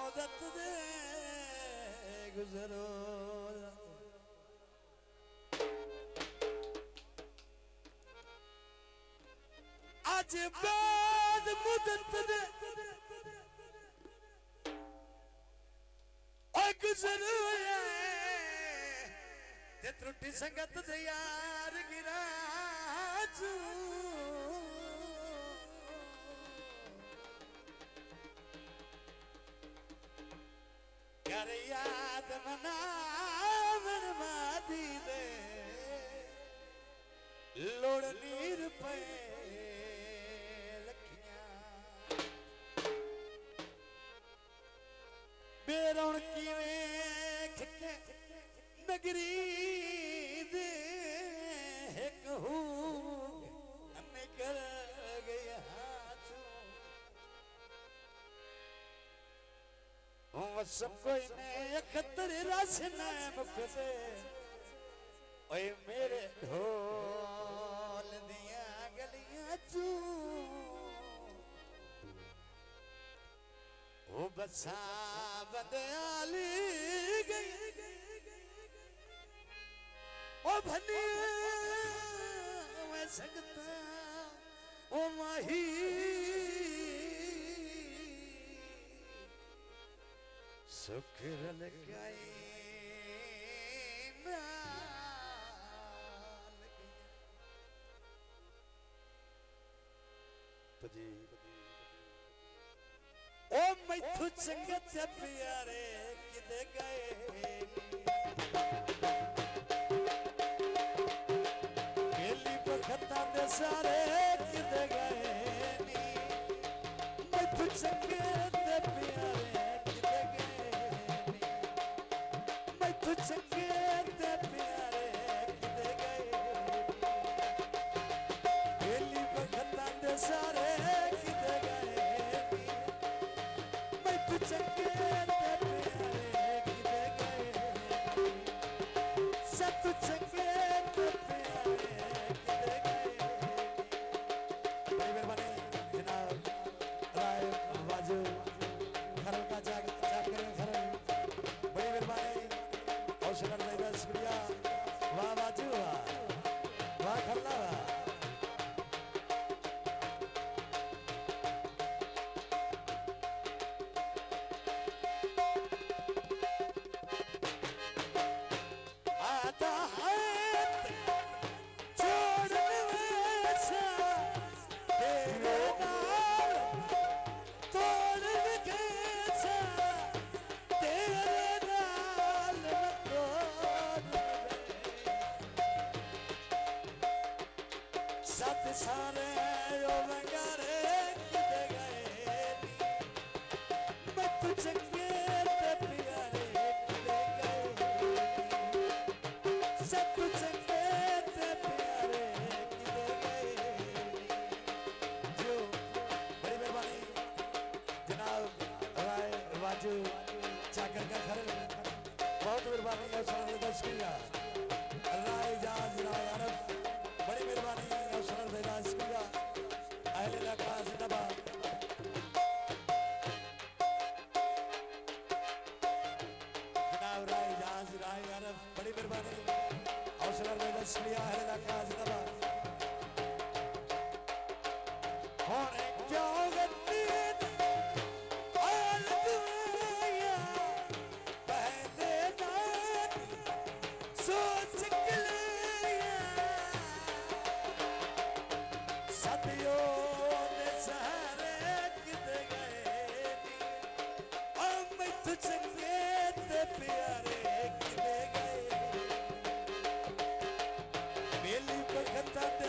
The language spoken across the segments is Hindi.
मोहब्बत दे गुजरो आज बाद मुदत दे गुजरो ते त्रुटि संगत दे यार गिराजू यार याद मना बर्बादी दे लोड़ नीर पे बेरों की वेख के नगरी दे निकल गया सब कोई ने खतर रस न मुख दे ओए मेरे ढोल दिया गलियां चू ओ बसा बंदयाली गई ओ भनी मैं सकता ओ माही सुख रल गई पजी ओ मैथू चंगत प्यारे किदे गए बेली बखता दे सारे किदे गए मैथू चंगत प्यारे किदे गए मैथू चंगत प्यारे किदे गए बेली बखता दे सारे किदे गए सारे ओ बंगारे किदे गए मैं तुझे के प्यारे किदे गए सब तुझे के प्यारे किदे गए जो बड़ी मेहरबानी जनाब राय वाजू चाकर का घर बहुत मेहरबानी है सारे दर्शकों राय जाज राय अरब बड़ी मेहरबानी अहले इलाका जिंदाबाद जनाब राय जहाज राय अरब बड़ी मेहरबानी हौसला अहले इलाका जिंदाबाद होने क्यों गति सोच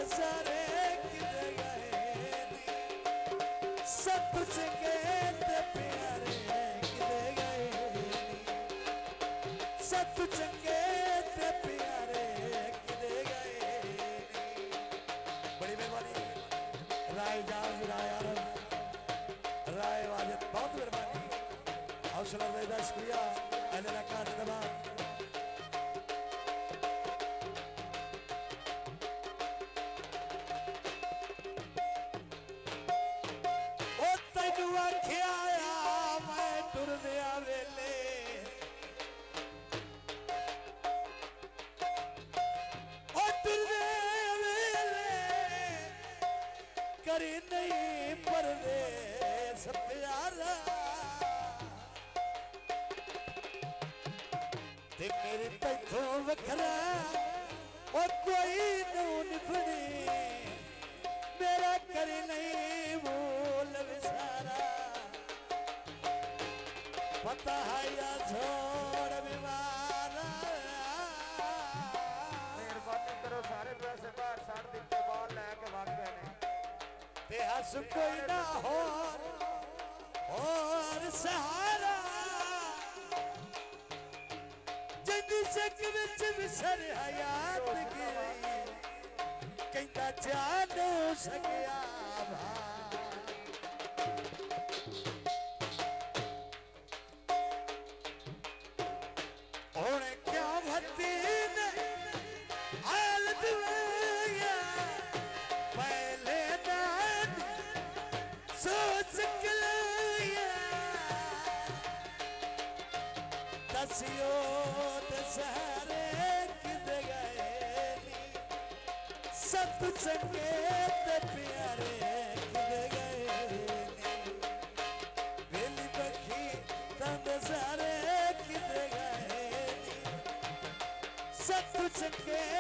सारे किदे गए सब कुछ कहते प्यारे किदे गए सब कुछ कहते प्यारे किदे गए बड़ी मेहरबानी राय जाज राय अरब राय वाजिद बहुत मेहरबानी हौसला अफजाई शुक्रिया अहले इलाका जिंदाबाद मैं टुर दिया वखरा और कोई नून फड़ी मेरा कर नहीं भूल विसारा पता है या छोड़ बीमारा मेहरबानी करो सारे पैसे बाहर साड़ दिते बाल लैके भाग गए ने ते हस कोई ना हो और सहारा जंदी शक विच विसर हयात गई कहता जानो सकिया भा ओने क्या भती ने आल दुआ पहले नान सोच गया दसियो दशहरे किद गए सत चंगे ते प्यारे किद गए वेली बखी तंद सारे किद गए सत चंगे